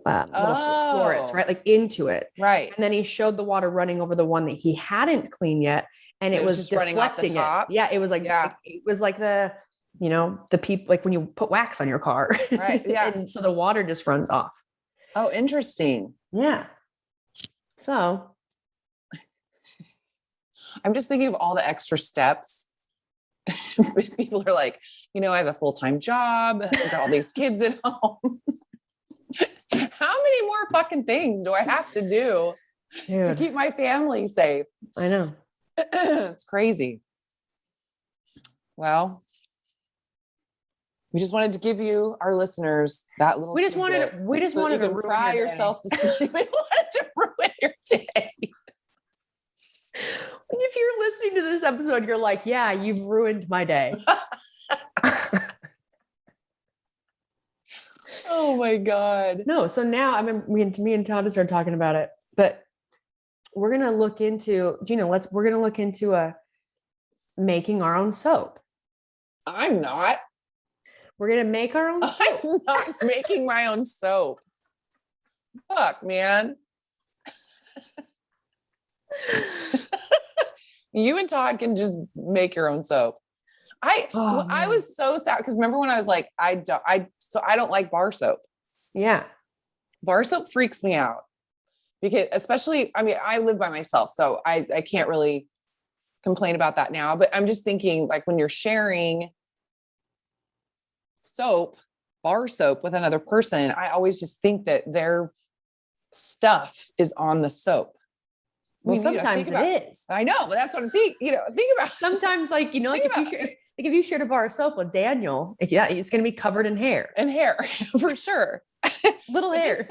Speaker 2: little florets, right? Like into it.
Speaker 1: Right.
Speaker 2: And then he showed the water running over the one that he hadn't cleaned yet. And it was
Speaker 1: just
Speaker 2: deflecting
Speaker 1: running off the top.
Speaker 2: it. Yeah. It was like, it was like the people, like when you put wax on your car.
Speaker 1: Right. Yeah.
Speaker 2: And so the water just runs off.
Speaker 1: Oh, interesting.
Speaker 2: Yeah. So
Speaker 1: I'm just thinking of all the extra steps. People are like, I have a full-time job. I've got all these kids at home. How many more fucking things do I have to do to keep my family safe?
Speaker 2: I know.
Speaker 1: It's crazy. Well, we just wanted to give you, our listeners, that little.
Speaker 2: We just wanted to
Speaker 1: cry yourself to sleep. We wanted to ruin your day.
Speaker 2: If you're listening to this episode, you're like, yeah, you've ruined my day.
Speaker 1: Oh my God.
Speaker 2: No. So now me and Todd started talking about it, but we're going to look into, we're going to look into making our own soap.
Speaker 1: I'm not.
Speaker 2: We're going to make our own soap.
Speaker 1: I'm not making my own soap. Fuck, man. You and Todd can just make your own soap. I was so sad because remember when I was like, I don't like bar soap.
Speaker 2: Yeah.
Speaker 1: Bar soap freaks me out because especially, I live by myself, so I can't really complain about that now, but I'm just thinking like when you're sharing bar soap with another person, I always just think that their stuff is on the soap.
Speaker 2: Well, sometimes it is.
Speaker 1: I know, but that's what I'm thinking. Think about.
Speaker 2: Sometimes, like if you shared a bar of soap with Daniel, it's going to be covered in hair.
Speaker 1: And hair, for sure.
Speaker 2: Little hair.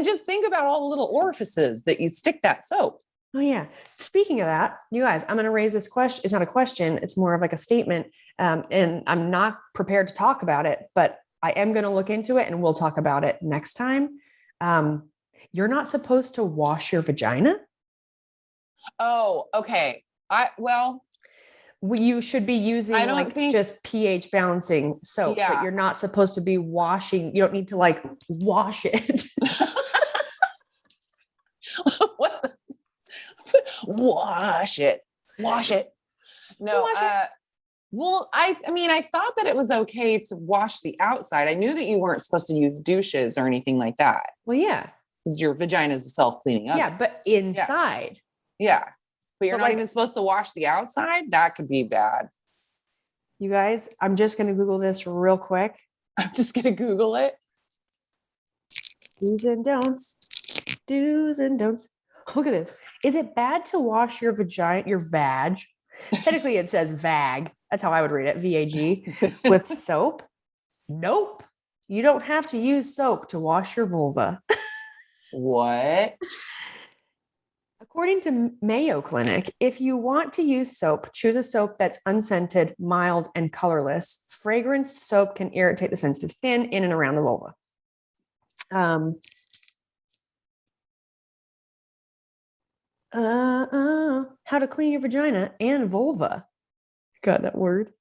Speaker 1: Just think about all the little orifices that you stick that soap.
Speaker 2: Oh yeah. Speaking of that, you guys, I'm going to raise this question. It's not a question. It's more of like a statement. And I'm not prepared to talk about it, but I am going to look into it and we'll talk about it next time. You're not supposed to wash your vagina.
Speaker 1: Oh, okay.
Speaker 2: You should be using just pH balancing soap, but you're not supposed to be washing. You don't need to like wash it.
Speaker 1: Wash it. No. Well, I thought that it was okay to wash the outside. I knew that you weren't supposed to use douches or anything like that.
Speaker 2: Well, yeah.
Speaker 1: Because your vagina is a self-cleaning oven.
Speaker 2: Yeah, but inside.
Speaker 1: Yeah. But you're not even supposed to wash the outside? That could be bad.
Speaker 2: You guys, I'm just going to Google this real quick.
Speaker 1: I'm just going to Google it.
Speaker 2: Do's and don'ts. Do's and don'ts. Look at this. Is it bad to wash your vag? Technically it says vag. That's how I would read it. VAG with soap. Nope. You don't have to use soap to wash your vulva.
Speaker 1: What?
Speaker 2: According to Mayo Clinic, if you want to use soap, choose a soap that's unscented, mild, and colorless. Fragranced soap can irritate the sensitive skin in and around the vulva. How to clean your vagina and vulva. God, that word.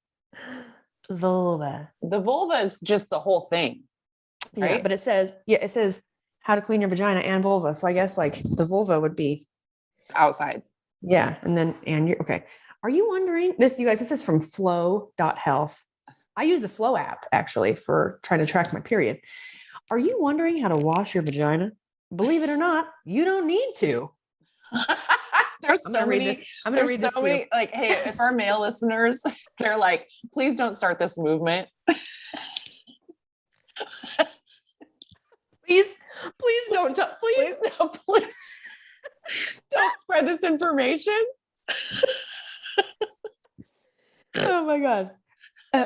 Speaker 2: Vulva.
Speaker 1: The vulva is just the whole thing.
Speaker 2: Yeah,
Speaker 1: Right?
Speaker 2: but it says how to clean your vagina and vulva. So I guess like the vulva would be
Speaker 1: Outside.
Speaker 2: yeah, and you're okay. Are you wondering this, you guys? This is from flow.health. I use the Flow app actually for trying to track my period. Are you wondering how to wash your vagina? Believe it or not, you don't need to.
Speaker 1: There's
Speaker 2: I'm
Speaker 1: so
Speaker 2: gonna read
Speaker 1: many.
Speaker 2: this. I'm gonna
Speaker 1: There's
Speaker 2: read
Speaker 1: so
Speaker 2: this
Speaker 1: many.
Speaker 2: too.
Speaker 1: Like, hey, if our male listeners, they're like, please don't start this movement.
Speaker 2: Please don't
Speaker 1: Please, no, please don't spread this information.
Speaker 2: Oh my God.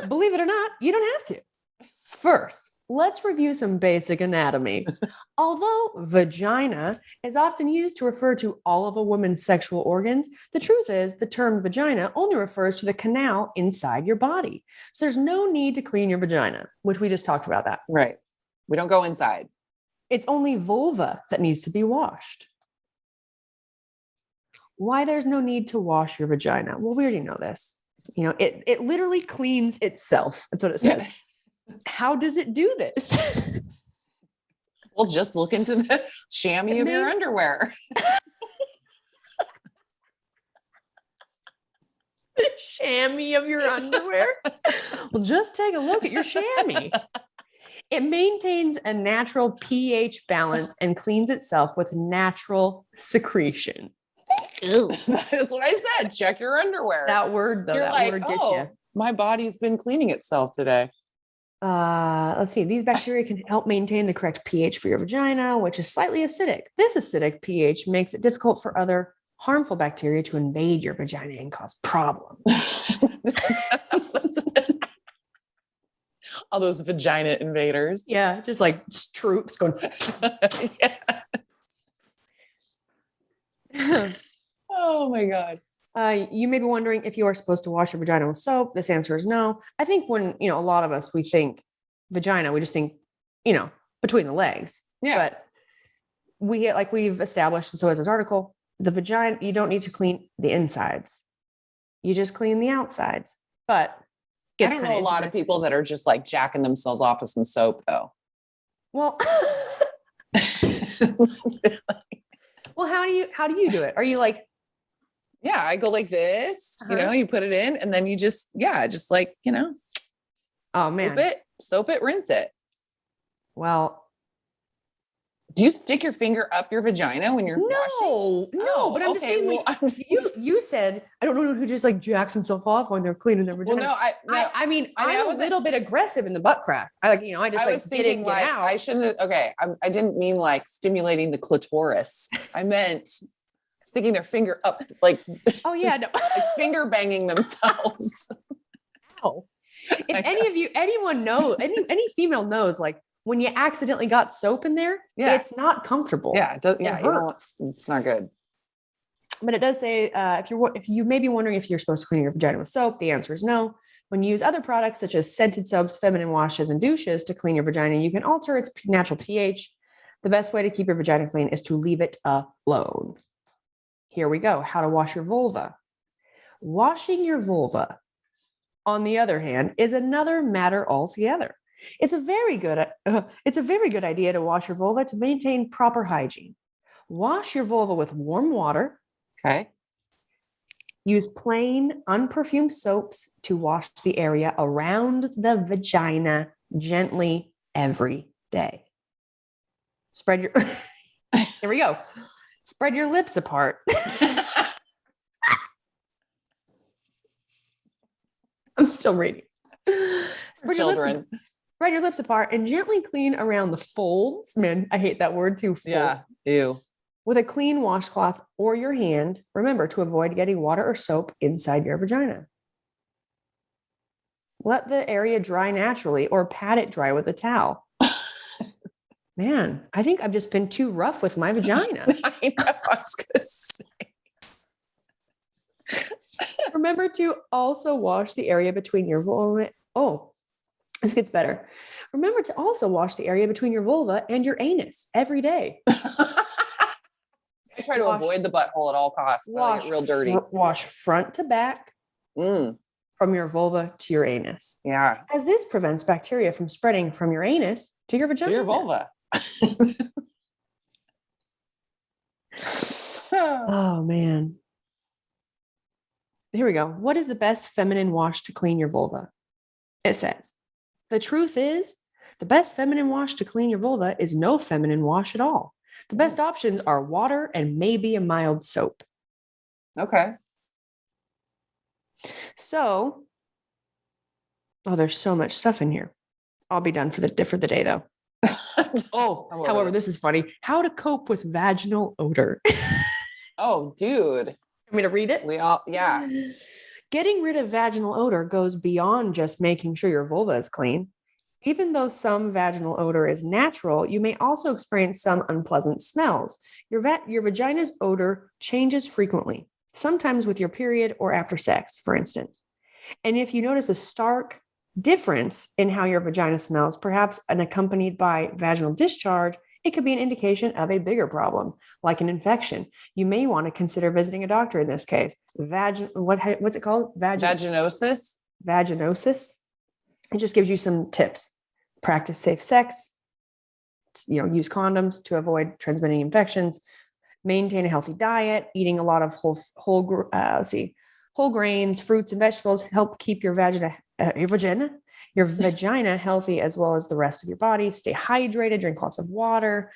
Speaker 2: Believe it or not, you don't have to. First, let's review some basic anatomy. Although vagina is often used to refer to all of a woman's sexual organs, the truth is the term vagina only refers to the canal inside your body. So there's no need to clean your vagina, which we just talked about that.
Speaker 1: Right. We don't go inside.
Speaker 2: It's only vulva that needs to be washed. Why there's no need to wash your vagina? Well, we already know this. You know, it literally cleans itself. That's what it says. How does it do this?
Speaker 1: Well, just look into the chamois of your underwear.
Speaker 2: The chamois of your underwear? Well, just take a look at your chamois. It maintains a natural pH balance and cleans itself with natural secretion.
Speaker 1: That's what I said. Check your underwear.
Speaker 2: That word, though,
Speaker 1: You're
Speaker 2: that
Speaker 1: like,
Speaker 2: word gets
Speaker 1: oh,
Speaker 2: you.
Speaker 1: my body's been cleaning itself today.
Speaker 2: Let's see. These bacteria can help maintain the correct pH for your vagina, which is slightly acidic. This acidic pH makes it difficult for other harmful bacteria to invade your vagina and cause problems.
Speaker 1: All those vagina invaders.
Speaker 2: Yeah, just like troops going.
Speaker 1: Oh my God.
Speaker 2: You may be wondering if you are supposed to wash your vagina with soap. This answer is no. I think when, a lot of us, we think vagina, we just think, between the legs.
Speaker 1: Yeah.
Speaker 2: But we've established, and so is this article, the vagina, you don't need to clean the insides. You just clean the outsides. But
Speaker 1: I don't know a lot of people that are just like jacking themselves off with some soap though.
Speaker 2: Well, well, how do you do it? Are you like,
Speaker 1: yeah, I go like this, you put it in and then you just like,
Speaker 2: oh man,
Speaker 1: soap it, rinse it.
Speaker 2: Well,
Speaker 1: do you stick your finger up your vagina when you're washing?
Speaker 2: No, but I'm just saying, you said, I don't know who just like jacks himself off when they're cleaning their vagina.
Speaker 1: Well,
Speaker 2: I mean, I'm a little bit aggressive in the butt crack. I was thinking like, out.
Speaker 1: I shouldn't, okay. I didn't mean like stimulating the clitoris. I meant sticking their finger up, like,
Speaker 2: oh yeah, no.
Speaker 1: like finger banging themselves.
Speaker 2: Ow. If anyone knows, any female knows, like, when you accidentally got soap in there, it's not comfortable.
Speaker 1: Yeah, it does. Yeah, it's not good.
Speaker 2: But it does say if you may be wondering if you're supposed to clean your vagina with soap, the answer is no. When you use other products such as scented soaps, feminine washes, and douches to clean your vagina, you can alter its natural pH. The best way to keep your vagina clean is to leave it alone. Here we go. How to wash your vulva. Washing your vulva, on the other hand, is another matter altogether. It's a very good idea to wash your vulva to maintain proper hygiene. Wash your vulva with warm water.
Speaker 1: Okay.
Speaker 2: Use plain, unperfumed soaps to wash the area around the vagina gently every day. Here we go. Spread your lips apart. I'm still reading. Spread your lips apart and gently clean around the folds. Man, I hate that word too. Fold.
Speaker 1: Yeah. Ew.
Speaker 2: With a clean washcloth or your hand. Remember to avoid getting water or soap inside your vagina. Let the area dry naturally or pat it dry with a towel. Man, I think I've just been too rough with my vagina.
Speaker 1: I know, I was gonna say.
Speaker 2: Remember to also wash the area between your vulva. Oh, this gets better. Remember to also wash the area between your vulva and your anus every day.
Speaker 1: I try to avoid the butthole at all costs. I get real dirty.
Speaker 2: Wash front to back. from your vulva to your anus,
Speaker 1: Yeah.
Speaker 2: as this prevents bacteria from spreading from your anus to your vagina.
Speaker 1: To your vulva.
Speaker 2: Oh, man. Here we go. What is the best feminine wash to clean your vulva? It says, the truth is, the best feminine wash to clean your vulva is no feminine wash at all. The best options are water and maybe a mild soap.
Speaker 1: Okay.
Speaker 2: So, oh, there's so much stuff in here. I'll be done for the day though. However, this is funny. How to cope with vaginal odor.
Speaker 1: Oh, dude.
Speaker 2: Want me to read it?
Speaker 1: Yeah.
Speaker 2: Getting rid of vaginal odor goes beyond just making sure your vulva is clean. Even though some vaginal odor is natural, you may also experience some unpleasant smells. Your vagina's odor changes frequently, sometimes with your period or after sex, for instance. And if you notice a stark difference in how your vagina smells, perhaps accompanied by vaginal discharge, it could be an indication of a bigger problem, like an infection. You may want to consider visiting a doctor in this case. What's it called?
Speaker 1: Vaginosis.
Speaker 2: Vaginosis. It just gives you some tips. Practice safe sex. Use condoms to avoid transmitting infections. Maintain a healthy diet. Eating a lot of whole grains, fruits, and vegetables help keep your vagina healthy, as well as the rest of your body. Stay hydrated, drink lots of water,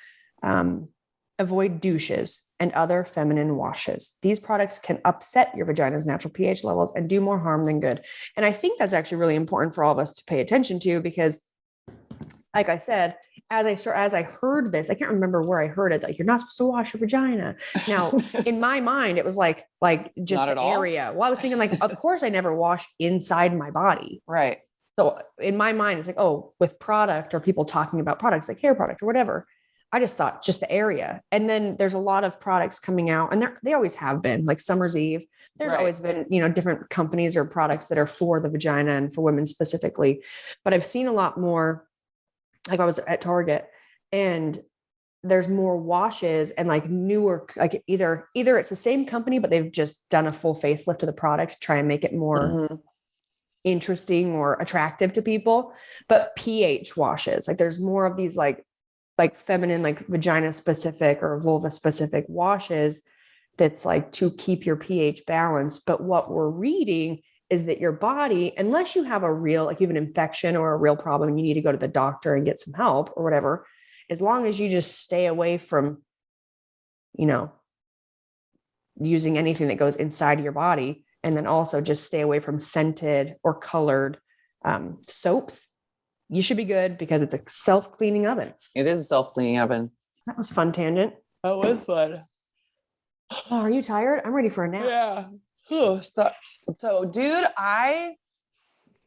Speaker 2: avoid douches and other feminine washes. These products can upset your vagina's natural pH levels and do more harm than good. And I think that's actually really important for all of us to pay attention to, because like I said, as I heard this, I can't remember where I heard it, like, you're not supposed to wash your vagina. Now, in my mind, it was like just the area. Well, I was thinking, like, of course I never wash inside my body.
Speaker 1: Right.
Speaker 2: So in my mind, it's like, oh, with product or people talking about products like hair product or whatever, I just thought just the area. And then there's a lot of products coming out, and they always have been, like Summer's Eve. There's always been, different companies or products that are for the vagina and for women specifically. But I've seen a lot more, like I was at Target, and there's more washes and like newer, like either it's the same company, but they've just done a full facelift to the product to try and make it more interesting or attractive to people. But pH washes, like there's more of these like feminine, like vagina specific or vulva specific washes that's like to keep your pH balanced. But what we're reading is that your body, unless you have a real, like you have an infection or a real problem and you need to go to the doctor and get some help or whatever, as long as you just stay away from, using anything that goes inside of your body, and then also just stay away from scented or colored soaps, you should be good, because it's a self-cleaning oven. It is a self-cleaning oven. That was a fun tangent.
Speaker 1: That was fun.
Speaker 2: Oh, are you tired? I'm ready for a nap.
Speaker 1: Yeah. Oh, stop. So, dude,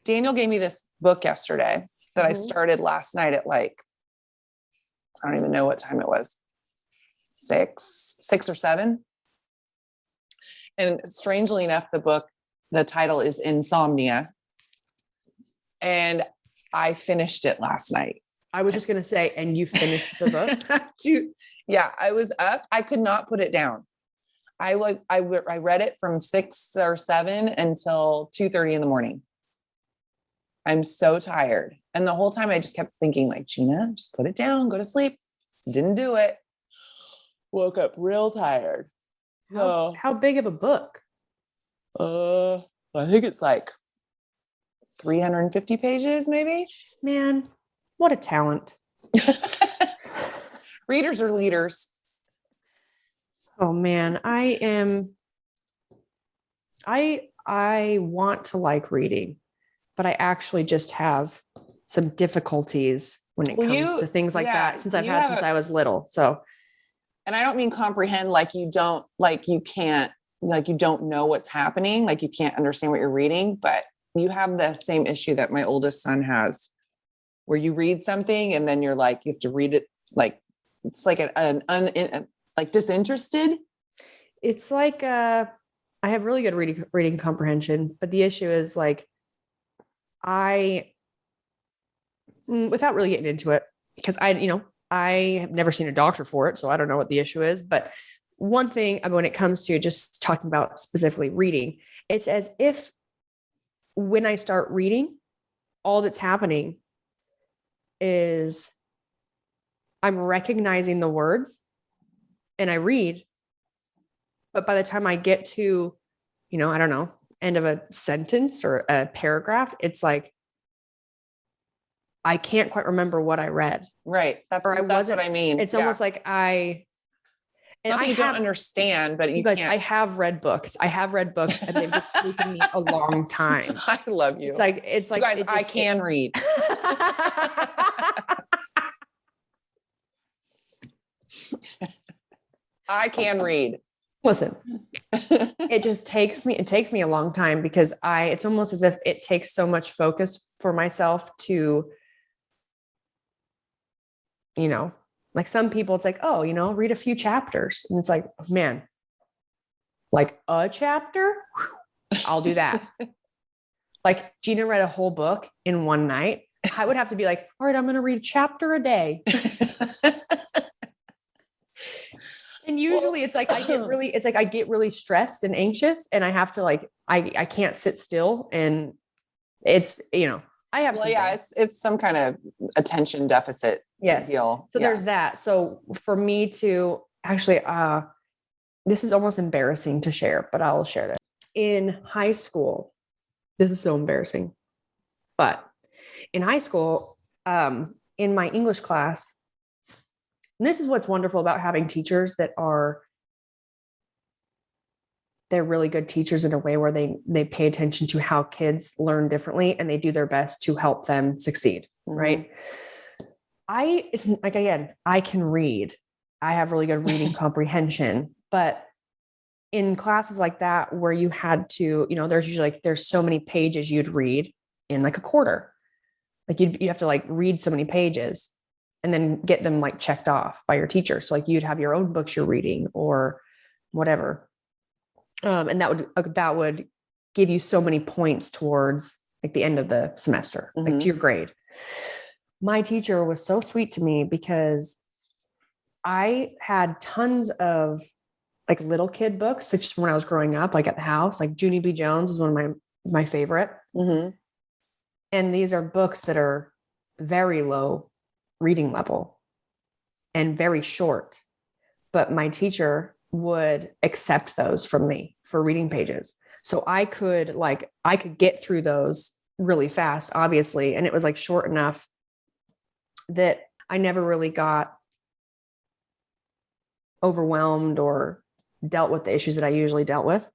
Speaker 1: Daniel gave me this book yesterday that I started last night at I don't even know what time it was. 6 or 7. And strangely enough, the title is Insomnia. And I finished it last night.
Speaker 2: I was just going to say, and you finished the book?
Speaker 1: Yeah, I was up. I could not put it down. I read it from 6 or 7 until 2:30 in the morning. I'm so tired. And the whole time I just kept thinking, like, Jeanna, just put it down, go to sleep. Didn't do it. Woke up real tired.
Speaker 2: How big of a book?
Speaker 1: I think it's like 350 pages, maybe.
Speaker 2: Man, what a talent.
Speaker 1: Readers are leaders.
Speaker 2: Oh man, I want to like reading, but I actually just have some difficulties when it comes to things like that, since since I was little. So,
Speaker 1: and I don't mean comprehend like you don't know what's happening, like you can't understand what you're reading, but you have the same issue that my oldest son has, where you read something and then you're like, you have to read it like it's like like disinterested.
Speaker 2: It's like I have really good reading comprehension, but the issue is like without really getting into it, because I have never seen a doctor for it, so I don't know what the issue is. But one thing when it comes to just talking about specifically reading, it's as if when I start reading, all that's happening is I'm recognizing the words and I read. But by the time I get to, I don't know, end of a sentence or a paragraph, it's like, I can't quite remember what I read.
Speaker 1: Right. That's what I mean.
Speaker 2: It's almost like
Speaker 1: Nothing you don't understand, but you
Speaker 2: guys,
Speaker 1: can't.
Speaker 2: I have read books and they've just taken me a long time.
Speaker 1: I love you.
Speaker 2: It's like,
Speaker 1: you guys, I can read. I can read.
Speaker 2: Listen, it takes me a long time because it's almost as if it takes so much focus for myself to, like some people, it's like, oh, read a few chapters. And it's like, man, like a chapter, I'll do that. Like Jeanna read a whole book in one night. I would have to be like, all right, I'm going to read a chapter a day. And usually it's like, I get really stressed and anxious and I have to I can't sit still. And it's, I have,
Speaker 1: it's some kind of attention deficit.
Speaker 2: Yes.
Speaker 1: Deal.
Speaker 2: So there's that. So for me to actually, this is almost embarrassing to share, but I'll share that. In high school, this is so embarrassing, but in high school, in my English class, and this is what's wonderful about having teachers they're really good teachers in a way where they pay attention to how kids learn differently and they do their best to help them succeed. Mm-hmm. Right. It's like, again, I can read, I have really good reading comprehension, but in classes like that, where you had to, there's usually there's so many pages you'd read in like a quarter, like you have to read so many pages and then get them checked off by your teacher. So you'd have your own books you're reading or whatever. And that would give you so many points towards the end of the semester,
Speaker 1: mm-hmm.
Speaker 2: To your grade. My teacher was so sweet to me because I had tons of little kid books, just when I was growing up, at the house, Junie B. Jones was one of my favorite.
Speaker 1: Mm-hmm.
Speaker 2: And these are books that are very low reading level and very short, but my teacher would accept those from me for reading pages. So I could get through those really fast, obviously. And it was short enough that I never really got overwhelmed or dealt with the issues that I usually dealt with.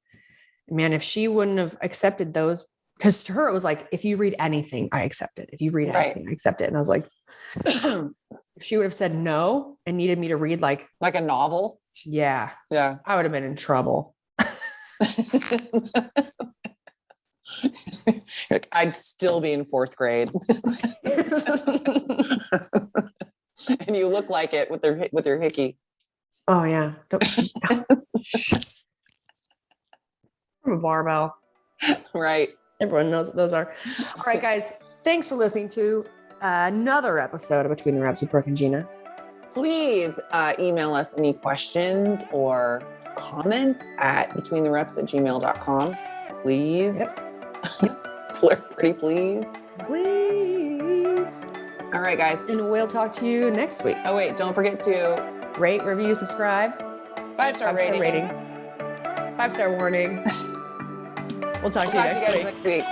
Speaker 2: Man, if she wouldn't have accepted those, because to her, it was if you read anything, I accept it. If you read anything, I accept it. And I was like, if she would have said no and needed me to read like
Speaker 1: a novel.
Speaker 2: Yeah.
Speaker 1: Yeah.
Speaker 2: I would have been in trouble.
Speaker 1: I'd still be in fourth grade. And you look like it with your hickey.
Speaker 2: Oh yeah. From a barbell.
Speaker 1: Right.
Speaker 2: Everyone knows what those are. All right, guys. Thanks for listening to another episode of Between the Reps with Brooke and Jeanna.
Speaker 1: Please email us any questions or comments at betweenthereps@gmail.com. Please. Yep. Pretty please.
Speaker 2: Please.
Speaker 1: All right, guys.
Speaker 2: And we'll talk to you next week.
Speaker 1: Oh, wait. Don't forget to
Speaker 2: rate, review, subscribe.
Speaker 1: 5-star rating.
Speaker 2: 5-star warning. We'll talk to you guys next week.